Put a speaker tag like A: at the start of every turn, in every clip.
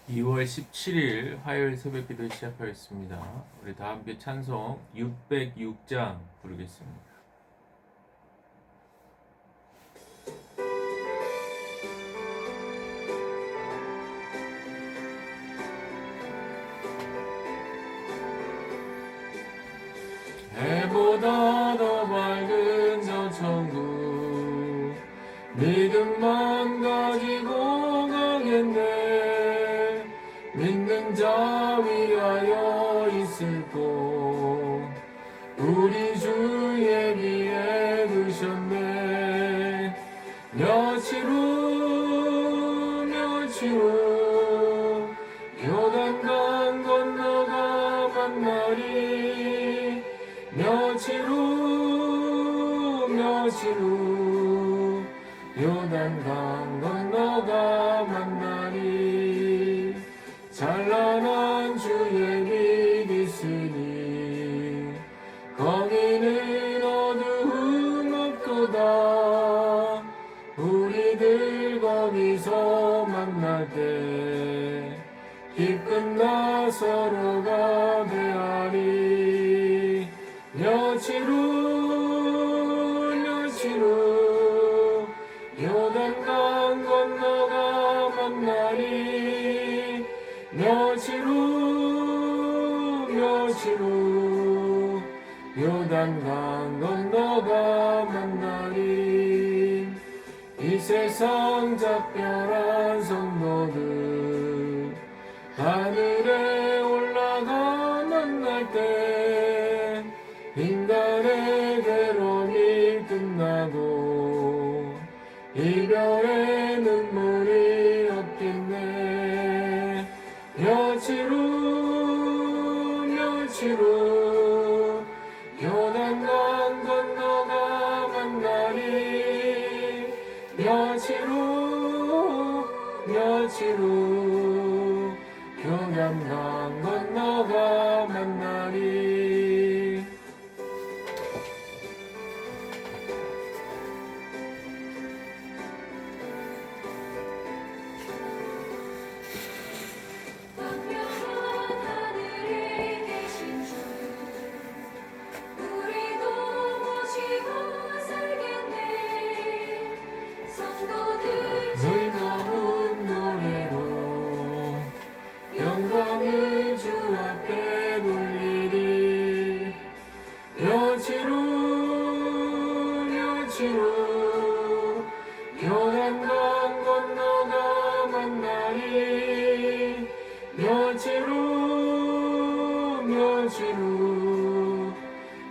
A: 2월 17일 화요일 새벽기도 시작하겠습니다. 우리 다 함께 찬송 606장 부르겠습니다. 해보다 더 밝은 저 천국 믿음만 가지고 가겠네. 믿는 자 위하여 있을 곳 우리 주 예비해 두셨네. 며칠 후 요단강 건너가 만나리. 며칠 후 요단강 건너가 만나리. 찬란한 주의 빛 있으니 거기는 어두움 없도다. 우리들 거기서 만날 때 기쁜 나 서로가 대하리. 며칠 후 요단강 건너가 만나리. 며칠 후 요단강 건너가 만나리. 이 세상 작별한 성도들 하늘에 올라가 만날 때 인간의 괴로움이 끝나고 이별의 눈물이 없겠네. 며칠 후 요단강 건너가 만나리. 며칠 후 요단강 건너가 만나리.
B: 광명한 하늘에 계신 주 우리도 모시고 살겠네. 성도들
A: 즐거운 노래로 영광을 주 앞에 돌리리. 며칠 후 요단강 건너가 만나리. 며칠 후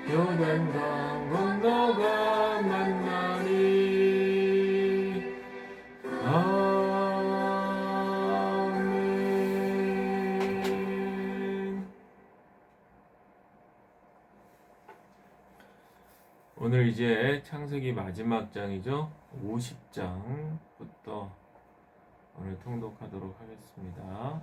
A: 요단강 건너가 만나리. 아멘. 오늘 이제 창세기 마지막 장이죠. 50장부터 오늘 통독하도록 하겠습니다.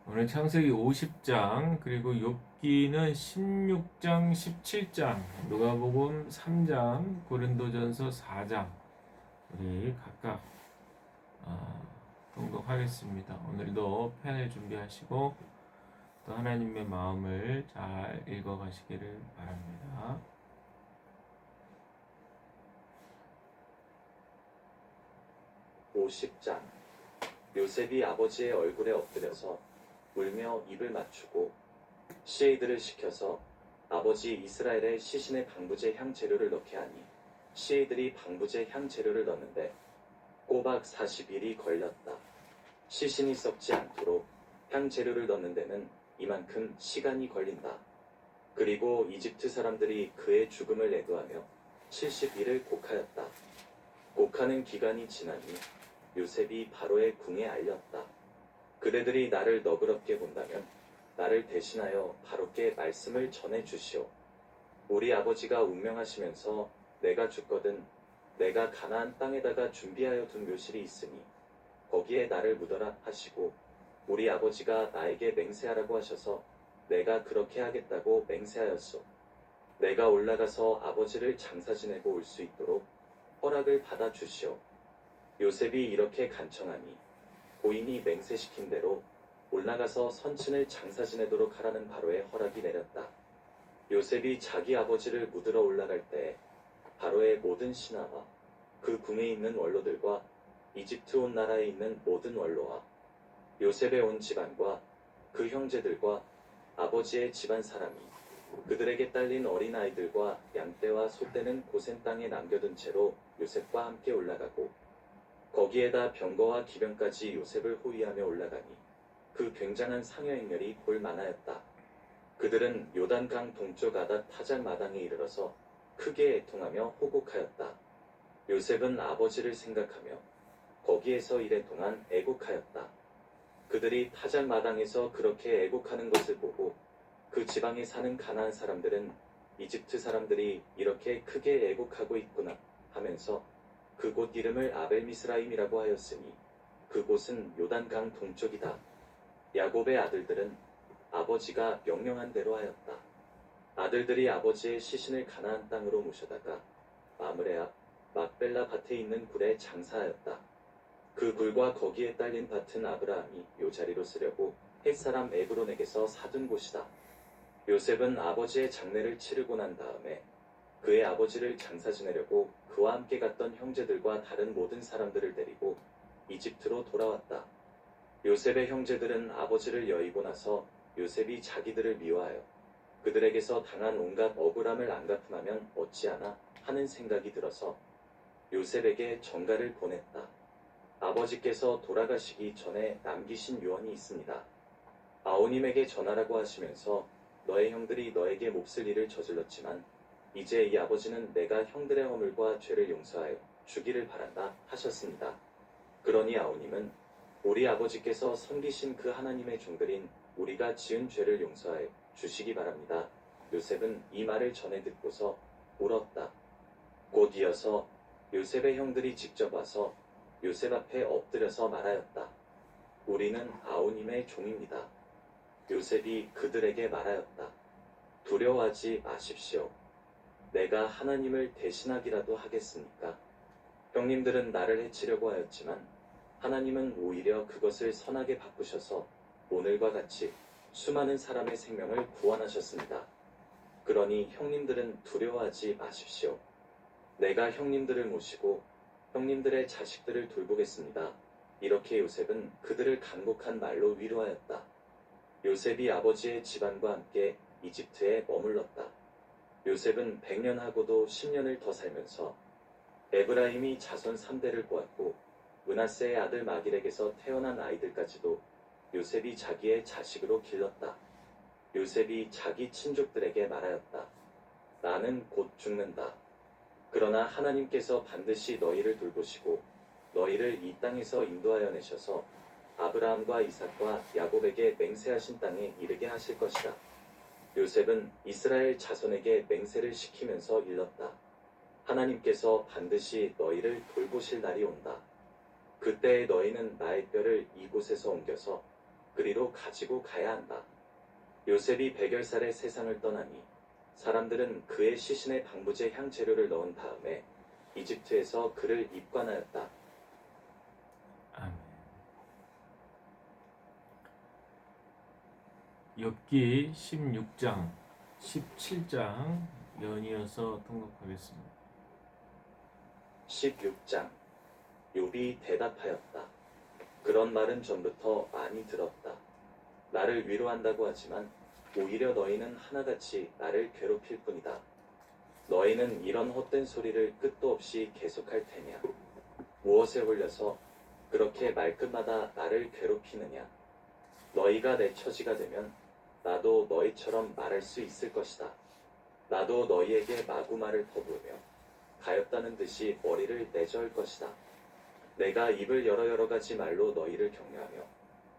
A: 오늘 창세기 50장 그리고 욥기는 16장 17장 누가복음 3장 고린도전서 4장 우리 각각 통독하겠습니다. 오늘도 펜을 준비하시고 또 하나님의 마음을 잘 읽어가시기를 바랍니다.
C: (50장) 요셉이 아버지의 얼굴에 엎드려서 울며 입을 맞추고 시에이들을 시켜서 아버지 이스라엘의 시신의 방부제 향 재료를 넣게 하니 시에이들이 방부제 향 재료를 넣는데 꼬박 40일이 걸렸다. 시신이 썩지 않도록 향 재료를 넣는 데는 이만큼 시간이 걸린다. 그리고 이집트 사람들이 그의 죽음을 애도하며 70일을 곡하였다. 곡하는 기간이 지나니 요셉이 바로의 궁에 알렸다. 그대들이 나를 너그럽게 본다면 나를 대신하여 바로께 말씀을 전해주시오. 우리 아버지가 운명하시면서 내가 죽거든 내가 가나안 땅에다가 준비하여 둔 묘실이 있으니 거기에 나를 묻어라 하시고 우리 아버지가 나에게 맹세하라고 하셔서 내가 그렇게 하겠다고 맹세하였소. 내가 올라가서 아버지를 장사 지내고 올 수 있도록 허락을 받아 주시오. 요셉이 이렇게 간청하니 고인이 맹세시킨 대로 올라가서 선친을 장사 지내도록 하라는 바로의 허락이 내렸다. 요셉이 자기 아버지를 묻으러 올라갈 때 바로의 모든 신하와 그 궁에 있는 원로들과 이집트 온 나라에 있는 모든 원로와 요셉의 온 집안과 그 형제들과 아버지의 집안 사람이 그들에게 딸린 어린아이들과 양떼와 소떼는 고센 땅에 남겨둔 채로 요셉과 함께 올라가고 거기에다 병거와 기병까지 요셉을 호위하며 올라가니 그 굉장한 상여 행렬이 볼만하였다. 그들은 요단강 동쪽 아닷 타잔 마당에 이르러서 크게 애통하며 호곡하였다. 요셉은 아버지를 생각하며 거기에서 이래 동안 애곡하였다. 그들이 타잔 마당에서 그렇게 애곡하는 것을 보고 그 지방에 사는 가나안 사람들은 이집트 사람들이 이렇게 크게 애곡하고 있구나 하면서 그곳 이름을 아벨미스라임이라고 하였으니 그곳은 요단강 동쪽이다. 야곱의 아들들은 아버지가 명령한 대로 하였다. 아들들이 아버지의 시신을 가나안 땅으로 모셔다가 마므레 앞 막벨라 밭에 있는 굴에 장사하였다. 그 굴과 거기에 딸린 밭은 아브라함이 요 자리로 쓰려고 햇사람 에브론에게서 사둔 곳이다. 요셉은 아버지의 장례를 치르고 난 다음에 그의 아버지를 장사 지내려고 그와 함께 갔던 형제들과 다른 모든 사람들을 데리고 이집트로 돌아왔다. 요셉의 형제들은 아버지를 여의고 나서 요셉이 자기들을 미워하여 그들에게서 당한 온갖 억울함을 안 갚으면 어찌하나 하는 생각이 들어서 요셉에게 전가를 보냈다. 아버지께서 돌아가시기 전에 남기신 유언이 있습니다. 아오님에게 전하라고 하시면서 너의 형들이 너에게 몹쓸 일을 저질렀지만 이제 이 아버지는 내가 형들의 허물과 죄를 용서하여 주기를 바란다 하셨습니다. 그러니 아오님은 우리 아버지께서 섬기신 그 하나님의 종들인 우리가 지은 죄를 용서하여 주시기 바랍니다. 요셉은 이 말을 전해 듣고서 울었다. 곧 이어서 요셉의 형들이 직접 와서 요셉 앞에 엎드려서 말하였다. 우리는 아오님의 종입니다. 요셉이 그들에게 말하였다. 두려워하지 마십시오. 내가 하나님을 대신하기라도 하겠습니까? 형님들은 나를 해치려고 하였지만 하나님은 오히려 그것을 선하게 바꾸셔서 오늘과 같이 수많은 사람의 생명을 구원하셨습니다. 그러니 형님들은 두려워하지 마십시오. 내가 형님들을 모시고 형님들의 자식들을 돌보겠습니다. 이렇게 요셉은 그들을 간곡한 말로 위로하였다. 요셉이 아버지의 집안과 함께 이집트에 머물렀다. 요셉은 100년하고도 10년을 더 살면서 에브라임이 자손 3대를 보았고 므낫세의 아들 마길에게서 태어난 아이들까지도 요셉이 자기의 자식으로 길렀다. 요셉이 자기 친족들에게 말하였다. 나는 곧 죽는다. 그러나 하나님께서 반드시 너희를 돌보시고 너희를 이 땅에서 인도하여 내셔서 아브라함과 이삭과 야곱에게 맹세하신 땅에 이르게 하실 것이다. 요셉은 이스라엘 자손에게 맹세를 시키면서 일렀다. 하나님께서 반드시 너희를 돌보실 날이 온다. 그때에 너희는 나의 뼈를 이곳에서 옮겨서 그리로 가지고 가야 한다. 요셉이 100여살에 세상을 떠나니 사람들은 그의 시신에 방부제 향재료를 넣은 다음에 이집트에서 그를 입관하였다.
A: 아멘. 욥기 16장, 17장 연이어서 통독하겠습니다.
C: 16장 욥이 대답하였다. 그런 말은 전부터 많이 들었다. 나를 위로한다고 하지만 오히려 너희는 하나같이 나를 괴롭힐 뿐이다. 너희는 이런 헛된 소리를 끝도 없이 계속할 테냐? 무엇에 홀려서 그렇게 말끝마다 나를 괴롭히느냐? 너희가 내 처지가 되면 나도 너희처럼 말할 수 있을 것이다. 나도 너희에게 마구 말을 퍼부으며 가엾다는 듯이 머리를 내저을 것이다. 내가 입을 열어 여러 가지 말로 너희를 격려하며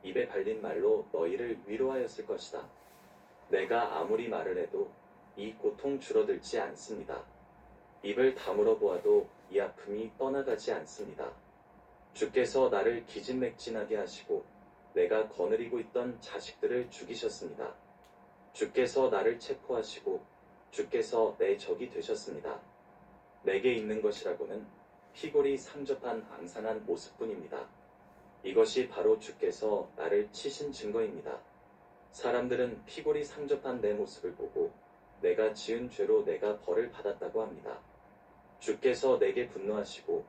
C: 입에 발린 말로 너희를 위로하였을 것이다. 내가 아무리 말을 해도 이 고통 줄어들지 않습니다. 입을 다물어 보아도 이 아픔이 떠나가지 않습니다. 주께서 나를 기진맥진하게 하시고 내가 거느리고 있던 자식들을 죽이셨습니다. 주께서 나를 체포하시고 주께서 내 적이 되셨습니다. 내게 있는 것이라고는 피골이 상접한 앙상한 모습뿐입니다. 이것이 바로 주께서 나를 치신 증거입니다. 사람들은 피골이 상접한 내 모습을 보고 내가 지은 죄로 내가 벌을 받았다고 합니다. 주께서 내게 분노하시고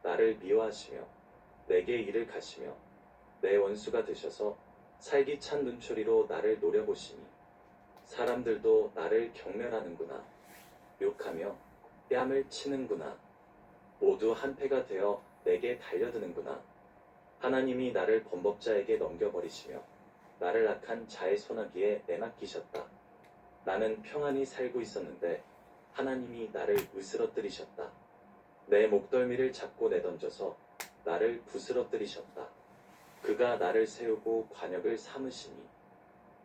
C: 나를 미워하시며 내게 이를 가시며 내 원수가 되셔서 살기 찬 눈초리로 나를 노려보시니 사람들도 나를 경멸하는구나. 욕하며 뺨을 치는구나. 모두 한패가 되어 내게 달려드는구나. 하나님이 나를 범법자에게 넘겨버리시며 나를 악한 자의 손아귀에 내맡기셨다. 나는 평안히 살고 있었는데 하나님이 나를 으스러뜨리셨다. 내 목덜미를 잡고 내던져서 나를 부스러뜨리셨다. 그가 나를 세우고 관역을 삼으시니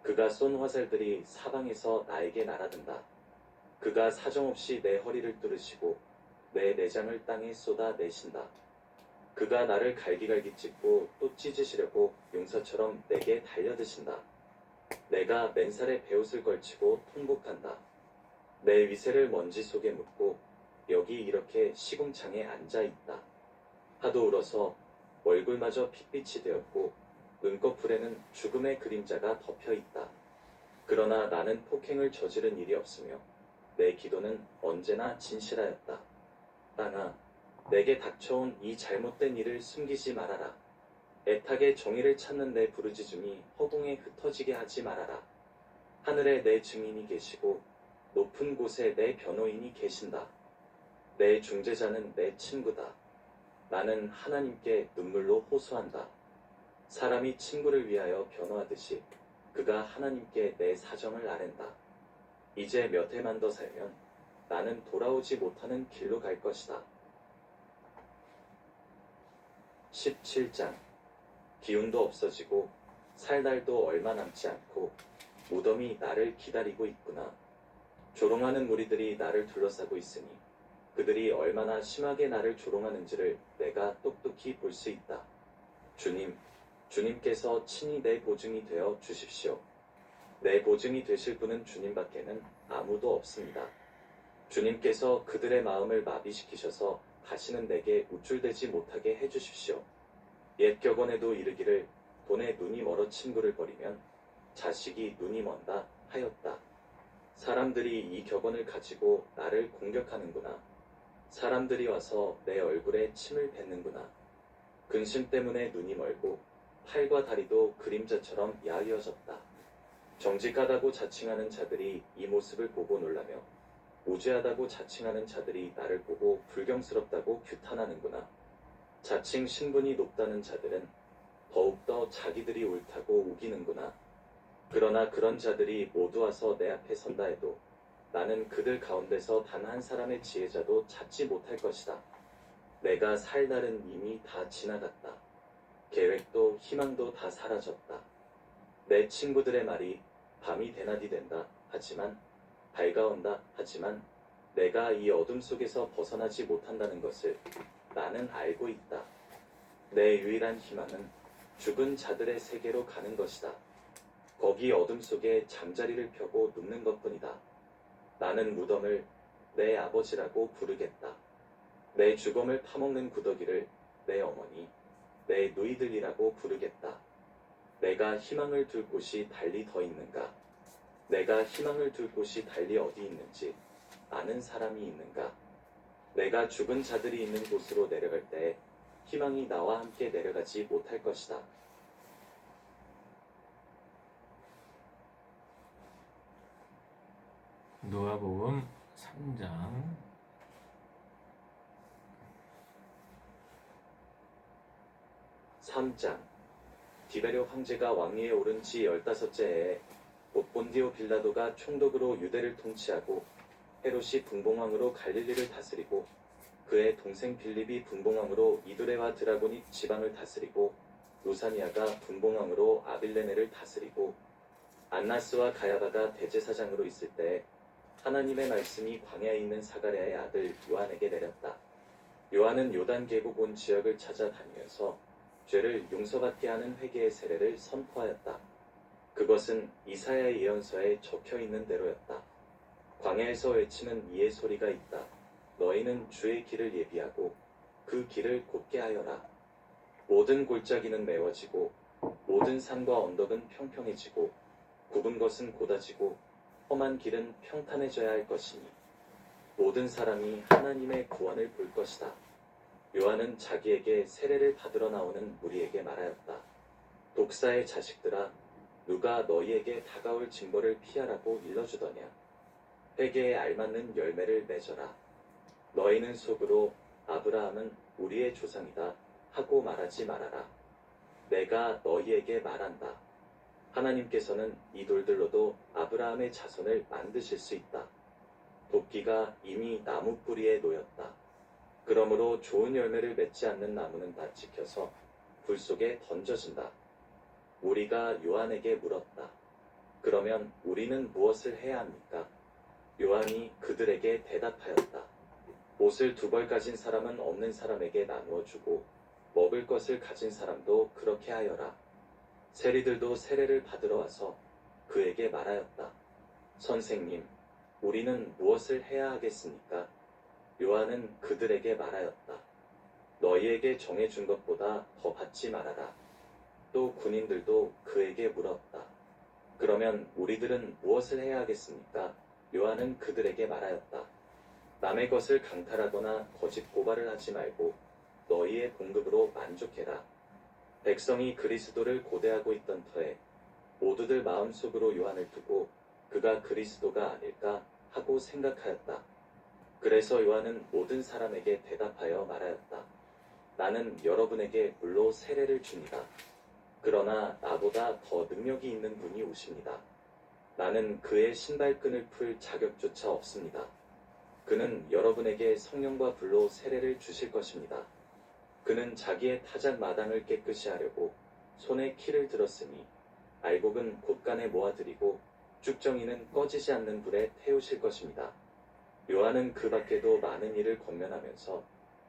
C: 그가 쏜 화살들이 사방에서 나에게 날아든다. 그가 사정없이 내 허리를 뚫으시고 내 내장을 땅에 쏟아내신다. 그가 나를 갈기갈기 찢고 또 찢으시려고 용사처럼 내게 달려드신다. 내가 맨살에 베옷을 걸치고 통곡한다. 내 위세를 먼지 속에 묻고 여기 이렇게 시궁창에 앉아있다. 하도 울어서 얼굴마저 핏빛이 되었고 눈꺼풀에는 죽음의 그림자가 덮여있다. 그러나 나는 폭행을 저지른 일이 없으며 내 기도는 언제나 진실하였다. 땅아, 내게 닥쳐온 이 잘못된 일을 숨기지 말아라. 애타게 정의를 찾는 내 부르짖음이 허공에 흩어지게 하지 말아라. 하늘에 내 증인이 계시고 높은 곳에 내 변호인이 계신다. 내 중재자는 내 친구다. 나는 하나님께 눈물로 호소한다. 사람이 친구를 위하여 변호하듯이 그가 하나님께 내 사정을 아랜다. 이제 몇 해만 더 살면 나는 돌아오지 못하는 길로 갈 것이다. 17장. 기운도 없어지고 살 날도 얼마 남지 않고 무덤이 나를 기다리고 있구나. 조롱하는 무리들이 나를 둘러싸고 있으니 그들이 얼마나 심하게 나를 조롱하는지를 내가 똑똑히 볼 수 있다. 주님께서 친히 내 보증이 되어 주십시오. 내 보증이 되실 분은 주님밖에는 아무도 없습니다. 주님께서 그들의 마음을 마비시키셔서 다시는 내게 우쭐대지 못하게 해주십시오. 옛 격언에도 이르기를 돈에 눈이 멀어 친구를 버리면 자식이 눈이 먼다 하였다. 사람들이 이 격언을 가지고 나를 공격하는구나. 사람들이 와서 내 얼굴에 침을 뱉는구나. 근심 때문에 눈이 멀고 팔과 다리도 그림자처럼 야위어졌다. 정직하다고 자칭하는 자들이 이 모습을 보고 놀라며 무죄하다고 자칭하는 자들이 나를 보고 불경스럽다고 규탄하는구나. 자칭 신분이 높다는 자들은 더욱더 자기들이 옳다고 우기는구나. 그러나 그런 자들이 모두 와서 내 앞에 선다 해도 나는 그들 가운데서 단 한 사람의 지혜자도 찾지 못할 것이다. 내가 살 날은 이미 다 지나갔다. 계획도 희망도 다 사라졌다. 내 친구들의 말이 밤이 대낮이 된다 하지만 밝아온다 하지만 내가 이 어둠 속에서 벗어나지 못한다는 것을 나는 알고 있다. 내 유일한 희망은 죽은 자들의 세계로 가는 것이다. 거기 어둠 속에 잠자리를 펴고 눕는 것뿐이다. 나는 무덤을 내 아버지라고 부르겠다. 내 죽음을 파먹는 구더기를 내 어머니, 내 누이들이라고 부르겠다. 내가 희망을 둘 곳이 달리 더 있는가? 내가 희망을 둘 곳이 달리 어디 있는지 아는 사람이 있는가? 내가 죽은 자들이 있는 곳으로 내려갈 때 희망이 나와 함께 내려가지 못할 것이다.
A: 누가복음 3장
C: 3장. 디베료 황제가 왕위에 오른 지 15째 해에 곧 본디오 빌라도가 총독으로 유대를 통치하고 헤롯이 분봉왕으로 갈릴리를 다스리고 그의 동생 빌립이 분봉왕으로 이두레와 드라고닉 지방을 다스리고 루사니아가 분봉왕으로 아빌레네를 다스리고 안나스와 가야바가 대제사장으로 있을 때 하나님의 말씀이 광야에 있는 사가랴의 아들 요한에게 내렸다. 요한은 요단 계곡 온 지역을 찾아다니면서 죄를 용서받게 하는 회개의 세례를 선포하였다. 그것은 이사야의 예언서에 적혀있는 대로였다. 광야에서 외치는 이의 소리가 있다. 너희는 주의 길을 예비하고 그 길을 곧게 하여라. 모든 골짜기는 메워지고 모든 산과 언덕은 평평해지고 굽은 것은 곧아지고 험한 길은 평탄해져야 할 것이니 모든 사람이 하나님의 구원을 볼 것이다. 요한은 자기에게 세례를 받으러 나오는 무리에게 말하였다. 독사의 자식들아, 누가 너희에게 다가올 징벌을 피하라고 일러주더냐. 회개에 알맞는 열매를 맺어라. 너희는 속으로 아브라함은 우리의 조상이다 하고 말하지 말아라. 내가 너희에게 말한다. 하나님께서는 이 돌들로도 아브라함의 자손을 만드실 수 있다. 도끼가 이미 나무 뿌리에 놓였다. 그러므로 좋은 열매를 맺지 않는 나무는 다 지켜서 불 속에 던져진다. 우리가 요한에게 물었다. 그러면 우리는 무엇을 해야 합니까? 요한이 그들에게 대답하였다. 옷을 2벌 가진 사람은 없는 사람에게 나누어 주고 먹을 것을 가진 사람도 그렇게 하여라. 세리들도 세례를 받으러 와서 그에게 말하였다. 선생님, 우리는 무엇을 해야 하겠습니까? 요한은 그들에게 말하였다. 너희에게 정해준 것보다 더 받지 말아라. 또 군인들도 그에게 물었다. 그러면 우리들은 무엇을 해야 하겠습니까? 요한은 그들에게 말하였다. 남의 것을 강탈하거나 거짓 고발을 하지 말고 너희의 봉급으로 만족해라. 백성이 그리스도를 고대하고 있던 터에 모두들 마음속으로 요한을 두고 그가 그리스도가 아닐까 하고 생각하였다. 그래서 요한은 모든 사람에게 대답하여 말하였다. 나는 여러분에게 물로 세례를 줍니다. 그러나 나보다 더 능력이 있는 분이 오십니다. 나는 그의 신발끈을 풀 자격조차 없습니다. 그는 여러분에게 성령과 불로 세례를 주실 것입니다. 그는 자기의 타작 마당을 깨끗이 하려고 손에 키를 들었으니 알곡은 곳간에 모아들이고 쭉정이는 꺼지지 않는 불에 태우실 것입니다. 요한은 그 밖에도 많은 일을 권면하면서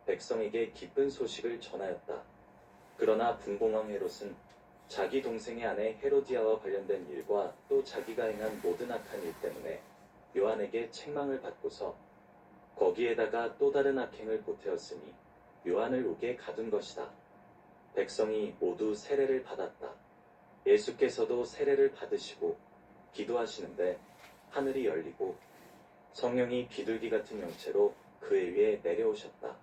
C: 백성에게 기쁜 소식을 전하였다. 그러나 분봉왕 헤롯은 자기 동생의 아내 헤로디아와 관련된 일과 또 자기가 행한 모든 악한 일 때문에 요한에게 책망을 받고서 거기에다가 또 다른 악행을 보태었으니 요한을 옥에 가둔 것이다. 백성이 모두 세례를 받았다. 예수께서도 세례를 받으시고 기도하시는데 하늘이 열리고 성령이 비둘기 같은 형체로 그의 위에 내려오셨다.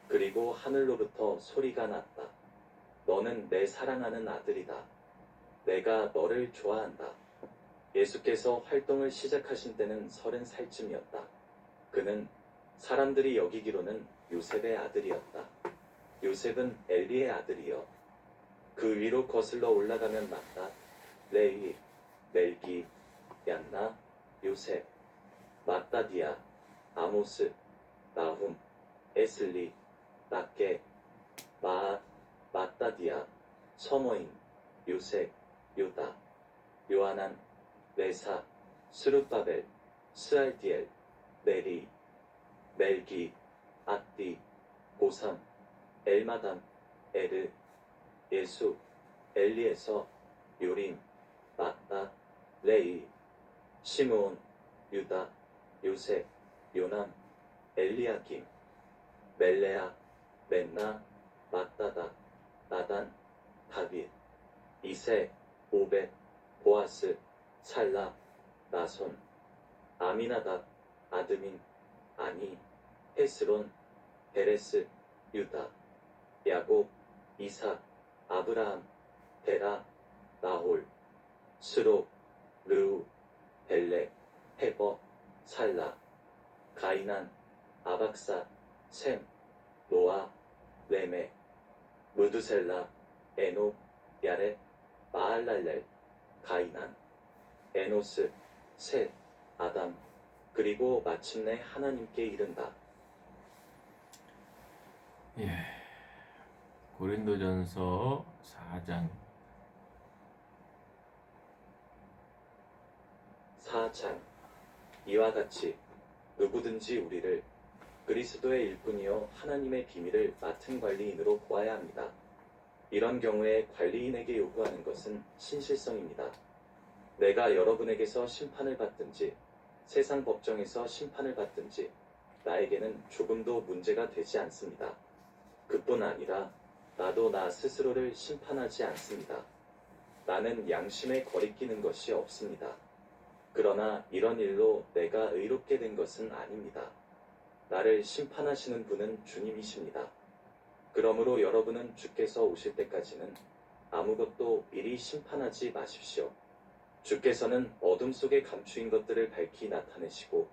C: 그리고 하늘로부터 소리가 났다. 너는 내 사랑하는 아들이다. 내가 너를 좋아한다. 예수께서 활동을 시작하신 때는 30살쯤이었다. 그는 사람들이 여기기로는 요셉의 아들이었다. 요셉은 엘리의 아들이요. 그 위로 거슬러 올라가면 마따, 레위, 멜기, 얀나, 요셉, 마따디아, 아모스, 나훔, 에슬리, 낫게, 마앗, 마따디아, 서머인, 요셉, 요다, 요하난, 레사, 스룹바벨, 스알디엘, 메리, 멜기, 앗디, 고삼, 엘마담, 에르, 예수, 엘리에서, 요림, 마따, 레이, 시므온, 유다, 요셉, 요남, 엘리야김, 멜레아, 멘나, 마따다, 나단, 다빗, 이세, 오벳, 보아스, 살라, 나손, 아미나답, 아드민, 아니, 헤스론, 베레스, 유다, 야곱, 이삭, 아브라함, 데라, 나홀, 스로, 르우, 벨렉, 헤버, 살라, 가이난, 아박사, 셈, 노아, 레메, 무드셀라, 에노, 야렛, 마할랄렐, 가이난, 에노스, 셋, 아담, 그리고 마침내 하나님께 이른다.
A: 예. 고린도전서 4장
C: 4장 이와 같이 누구든지 우리를 그리스도의 일꾼이요 하나님의 비밀을 맡은 관리인으로 보아야 합니다. 이런 경우에 관리인에게 요구하는 것은 신실성입니다. 내가 여러분에게서 심판을 받든지 세상 법정에서 심판을 받든지 나에게는 조금도 문제가 되지 않습니다. 그뿐 아니라 나도 나 스스로를 심판하지 않습니다. 나는 양심에 거리끼는 것이 없습니다. 그러나 이런 일로 내가 의롭게 된 것은 아닙니다. 나를 심판하시는 분은 주님이십니다. 그러므로 여러분은 주께서 오실 때까지는 아무것도 미리 심판하지 마십시오. 주께서는 어둠 속에 감추인 것들을 밝히 나타내시고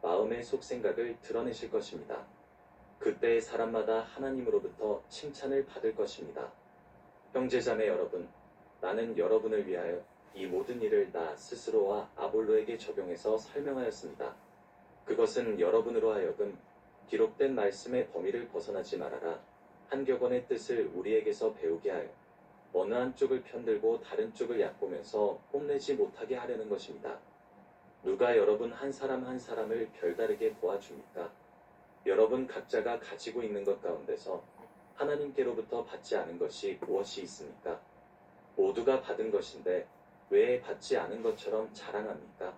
C: 마음의 속생각을 드러내실 것입니다. 그때 사람마다 하나님으로부터 칭찬을 받을 것입니다. 형제자매 여러분, 나는 여러분을 위하여 이 모든 일을 나 스스로와 아볼로에게 적용해서 설명하였습니다. 그것은 여러분으로 하여금 기록된 말씀의 범위를 벗어나지 말아라. 한 격언의 뜻을 우리에게서 배우게 하여 어느 한쪽을 편들고 다른 쪽을 얕보면서 뽐내지 못하게 하려는 것입니다. 누가 여러분 한 사람 한 사람을 별다르게 도와줍니까? 여러분 각자가 가지고 있는 것 가운데서 하나님께로부터 받지 않은 것이 무엇이 있습니까? 모두가 받은 것인데 왜 받지 않은 것처럼 자랑합니까?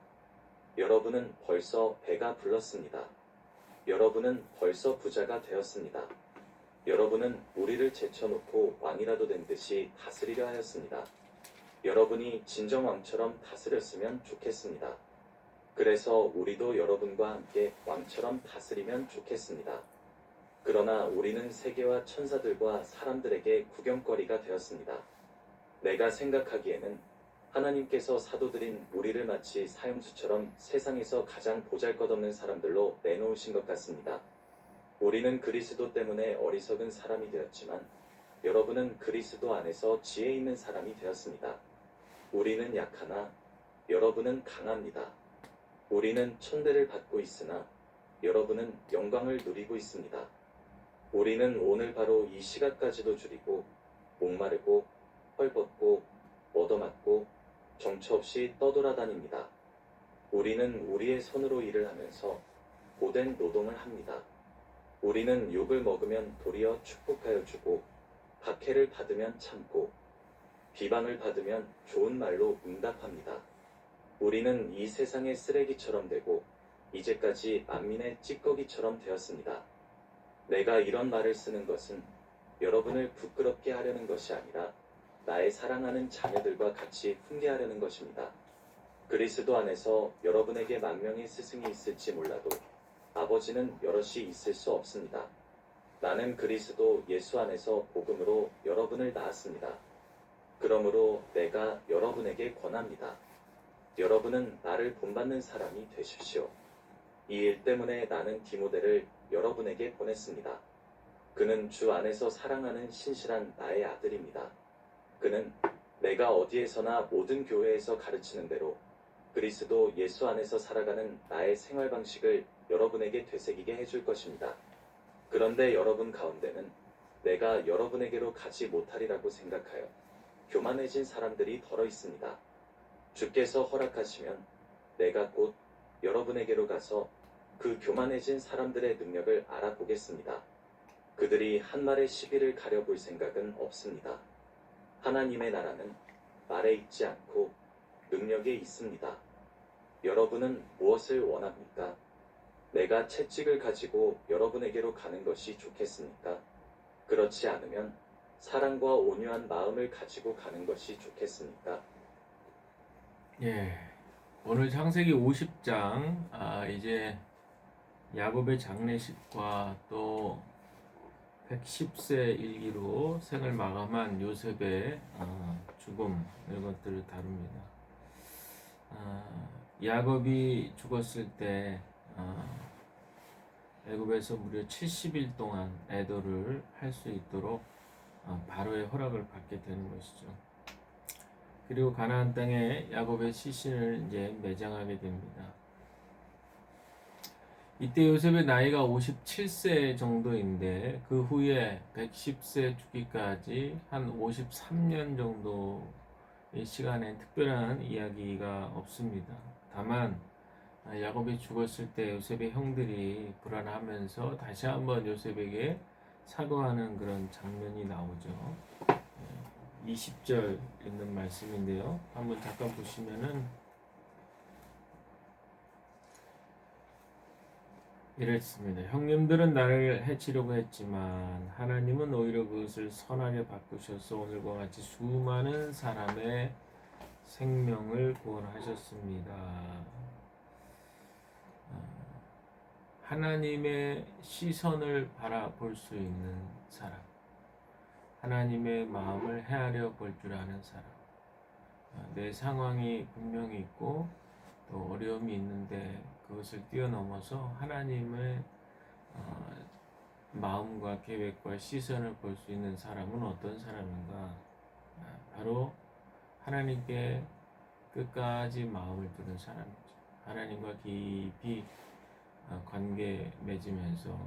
C: 여러분은 벌써 배가 불렀습니다. 여러분은 벌써 부자가 되었습니다. 여러분은 우리를 제쳐놓고 왕이라도 된 듯이 다스리려 하였습니다. 여러분이 진정 왕처럼 다스렸으면 좋겠습니다. 그래서 우리도 여러분과 함께 왕처럼 다스리면 좋겠습니다. 그러나 우리는 세계와 천사들과 사람들에게 구경거리가 되었습니다. 내가 생각하기에는 하나님께서 사도들인 우리를 마치 사형수처럼 세상에서 가장 보잘것없는 사람들로 내놓으신 것 같습니다. 우리는 그리스도 때문에 어리석은 사람이 되었지만 여러분은 그리스도 안에서 지혜 있는 사람이 되었습니다. 우리는 약하나 여러분은 강합니다. 우리는 천대를 받고 있으나 여러분은 영광을 누리고 있습니다. 우리는 오늘 바로 이 시각까지도 줄이고 목마르고 헐벗고 얻어맞고 정처 없이 떠돌아다닙니다. 우리는 우리의 손으로 일을 하면서 고된 노동을 합니다. 우리는 욕을 먹으면 도리어 축복하여 주고 박해를 받으면 참고 비방을 받으면 좋은 말로 응답합니다. 우리는 이 세상의 쓰레기처럼 되고 이제까지 만민의 찌꺼기처럼 되었습니다. 내가 이런 말을 쓰는 것은 여러분을 부끄럽게 하려는 것이 아니라 나의 사랑하는 자녀들과 같이 훈계하려는 것입니다. 그리스도 안에서 여러분에게 만명의 스승이 있을지 몰라도 아버지는 여럿이 있을 수 없습니다. 나는 그리스도 예수 안에서 복음으로 여러분을 낳았습니다. 그러므로 내가 여러분에게 권합니다. 여러분은 나를 본받는 사람이 되십시오. 이 일 때문에 나는 디모데를 여러분에게 보냈습니다. 그는 주 안에서 사랑하는 신실한 나의 아들입니다. 그는 내가 어디에서나 모든 교회에서 가르치는 대로 그리스도 예수 안에서 살아가는 나의 생활 방식을 여러분에게 되새기게 해줄 것입니다. 그런데 여러분 가운데는 내가 여러분에게로 가지 못하리라고 생각하여 교만해진 사람들이 덜어 있습니다. 주께서 허락하시면 내가 곧 여러분에게로 가서 그 교만해진 사람들의 능력을 알아보겠습니다. 그들이 한 말의 시비를 가려볼 생각은 없습니다. 하나님의 나라는 말에 있지 않고 능력에 있습니다. 여러분은 무엇을 원합니까? 내가 채찍을 가지고 여러분에게로 가는 것이 좋겠습니까? 그렇지 않으면 사랑과 온유한 마음을 가지고 가는 것이 좋겠습니까?
A: 예, 오늘 창세기 50장 이제 야곱의 장례식과 또 110세 일기로 생을 마감한 요셉의 죽음 이런 것들을 다룹니다. 야곱이 죽었을 때 애굽에서 무려 70일 동안 애도를 할 수 있도록 바로의 허락을 받게 되는 것이죠. 그리고 가나안 땅에 야곱의 시신을 이제 매장하게 됩니다. 이때 요셉의 나이가 57세 정도인데 그 후에 110세 죽기까지 한 53년 정도의 시간에 특별한 이야기가 없습니다. 다만 야곱이 죽었을 때 요셉의 형들이 불안하면서 다시 한번 요셉에게 사과하는 그런 장면이 나오죠. 20절 있는 말씀인데요. 한번 잠깐 보시면은 이랬습니다. 형님들은 나를 해치려고 했지만 하나님은 오히려 그것을 선하게 바꾸셔서 오늘과 같이 수많은 사람의 생명을 구원하셨습니다. 하나님의 시선을 바라볼 수 있는 사람, 하나님의 마음을 헤아려 볼 줄 아는 사람, 내 상황이 분명히 있고 또 어려움이 있는데 그것을 뛰어넘어서 하나님의 마음과 계획과 시선을 볼 수 있는 사람은 어떤 사람인가? 바로 하나님께 끝까지 마음을 두는 사람이죠. 하나님과 깊이 관계 맺으면서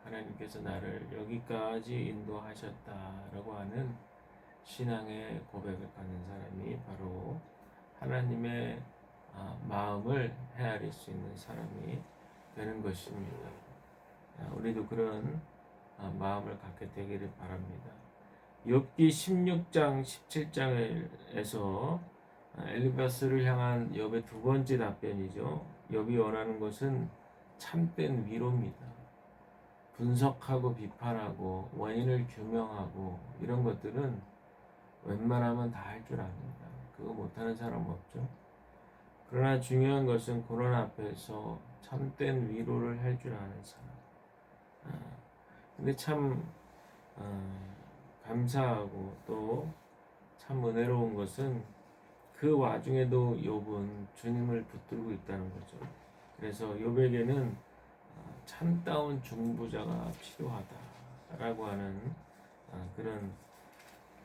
A: 하나님께서 나를 여기까지 인도하셨다라고 하는 신앙의 고백을 갖는 사람이 바로 하나님의 마음을 헤아릴 수 있는 사람이 되는 것입니다. 우리도 그런 마음을 갖게 되기를 바랍니다. 욥기 16장 17장에서 엘리바스를 향한 욥의 두 번째 답변이죠. 욥이 원하는 것은 참된 위로입니다. 분석하고 비판하고 원인을 규명하고 이런 것들은 웬만하면 다 할 줄 압니다. 그거 못하는 사람 없죠. 그러나 중요한 것은 고난 앞에서 참된 위로를 할 줄 아는 사람. 근데 참 감사하고 또 참 은혜로운 것은 그 와중에도 욥은 주님을 붙들고 있다는 거죠. 그래서 욥에게는 참다운 중보자가 필요하다라고 하는 그런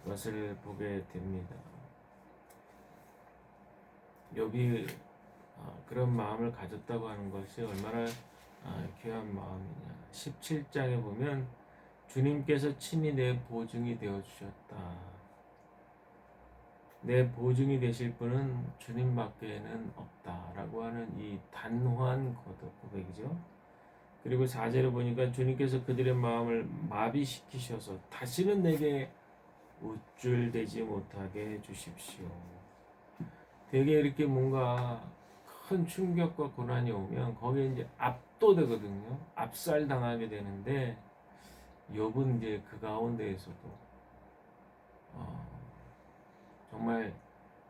A: 것을 보게 됩니다. 욥이 그런 마음을 가졌다고 하는 것이 얼마나 귀한 마음이냐. 17장에 보면 주님께서 친히 내 보증이 되어 주셨다. 내 보증이 되실 분은 주님밖에는 없다라고 하는 이 단호한 고백이죠. 그리고 4절에 보니까 주님께서 그들의 마음을 마비시키셔서 다시는 내게 우쭐대지 못하게 해주십시오. 되게 이렇게 뭔가 큰 충격과 고난이 오면 거기에 이제 압도되거든요. 압살당하게 되는데 욥은 이제 그 가운데에서도 정말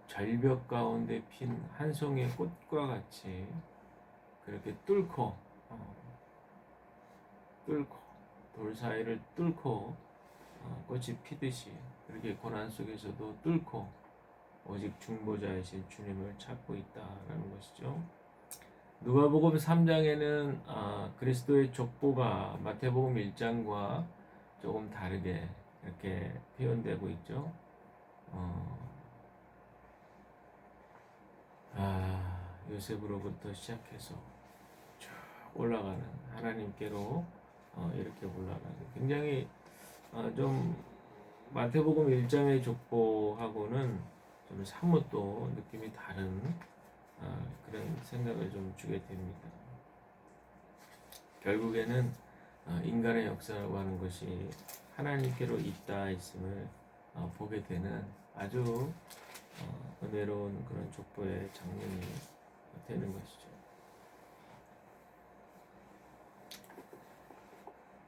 A: 절벽 가운데 핀 한 송이의 꽃과 같이 그렇게 뚫고 돌 사이를 뚫고 꽃이 피듯이 그렇게 고난 속에서도 뚫고 오직 중보자이신 주님을 찾고 있다라는 것이죠. 누가복음 3장에는 그리스도의 족보가 마태복음 1장과 조금 다르게 이렇게 표현되고 있죠. 요셉으로부터 시작해서 쭉 올라가는 하나님께로 이렇게 올라가는 굉장히 좀 마태복음 1장의 족보하고는 좀 사뭇 또 느낌이 다른 그런 생각을 좀 주게 됩니다. 결국에는 인간의 역사라고 하는 것이 하나님께로 있다 있음을 보게 되는 아주 은혜로운 그런 족보의 장면이 되는 것이죠.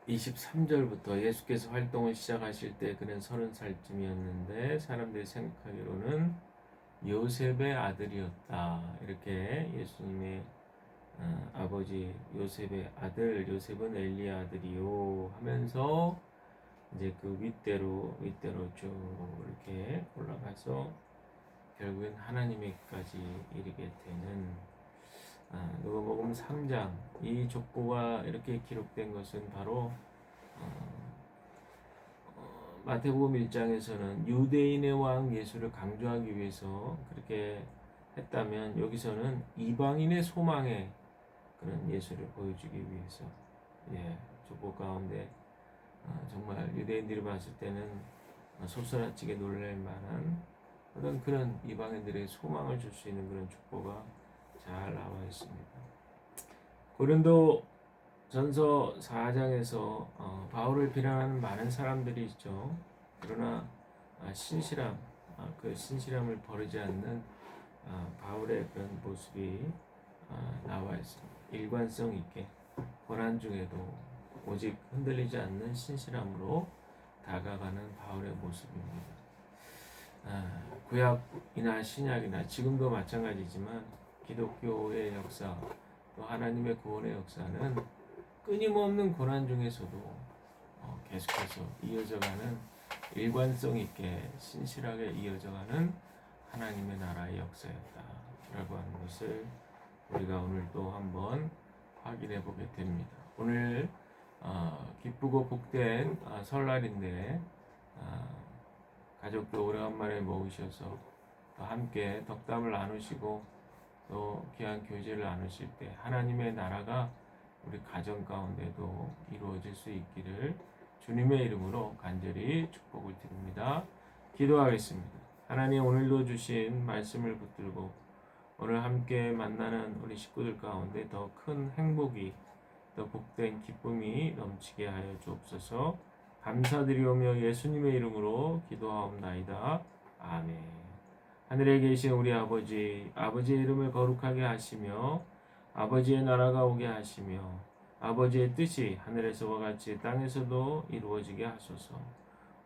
A: 23절부터 예수께서 활동을 시작하실 때 그는 30살쯤이었는데 사람들이 생각하기로는 요셉의 아들이었다. 이렇게 예수님의 아버지 요셉의 아들, 요셉은 엘리의 아들이요 하면서 이제 그 윗대로 쭉 이렇게 올라가서 결국엔 하나님에게까지 이르게 되는 누가복음 3장 이 족보가 이렇게 기록된 것은 바로 마태복음 1장에서는 유대인의 왕 예수를 강조하기 위해서 그렇게 했다면 여기서는 이방인의 소망의 그런 예수를 보여주기 위해서 족보 가운데 정말 유대인들이 봤을 때는 소스라치게 놀랄 만한 그런 이방인들의 소망을 줄 수 있는 그런 족보가 잘 나와 있습니다. 고린도 전서 4장에서 바울을 비난하는 많은 사람들이 있죠. 그러나 신실함, 그 신실함을 버리지 않는 바울의 그런 모습이 나와 있습니다. 일관성 있게 고난 중에도 오직 흔들리지 않는 신실함으로 다가가는 바울의 모습입니다. 구약이나 신약이나 지금도 마찬가지지만 기독교의 역사 또 하나님의 구원의 역사는 끊임없는 고난 중에서도 계속해서 이어져가는 일관성 있게 신실하게 이어져가는 하나님의 나라의 역사였다라고 하는 것을 우리가 오늘 또 한번 확인해 보게 됩니다. 오늘 기쁘고 복된 설날인데 가족도 오래간만에 모으셔서 또 함께 덕담을 나누시고 또 귀한 교제를 나누실 때 하나님의 나라가 우리 가정 가운데도 이루어질 수 있기를 주님의 이름으로 간절히 축복을 드립니다. 기도하겠습니다. 하나님, 오늘도 주신 말씀을 붙들고 오늘 함께 만나는 우리 식구들 가운데 더 큰 행복이, 더 복된 기쁨이 넘치게 하여 주옵소서. 감사드리오며 예수님의 이름으로 기도하옵나이다. 아멘. 하늘에 계신 우리 아버지, 아버지의 이름을 거룩하게 하시며 아버지의 나라가 오게 하시며 아버지의 뜻이 하늘에서와 같이 땅에서도 이루어지게 하소서.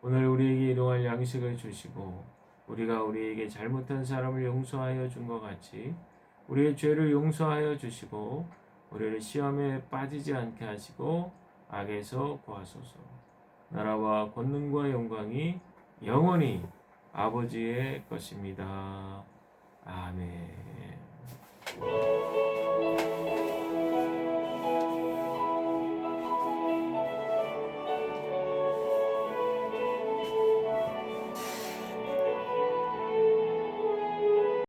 A: 오늘 우리에게 일용할 양식을 주시고 우리가 우리에게 잘못한 사람을 용서하여 준 것 같이 우리의 죄를 용서하여 주시고 우리를 시험에 빠지지 않게 하시고 악에서 구하소서. 나라와 권능과 영광이 영원히 아버지의 것입니다. 아멘.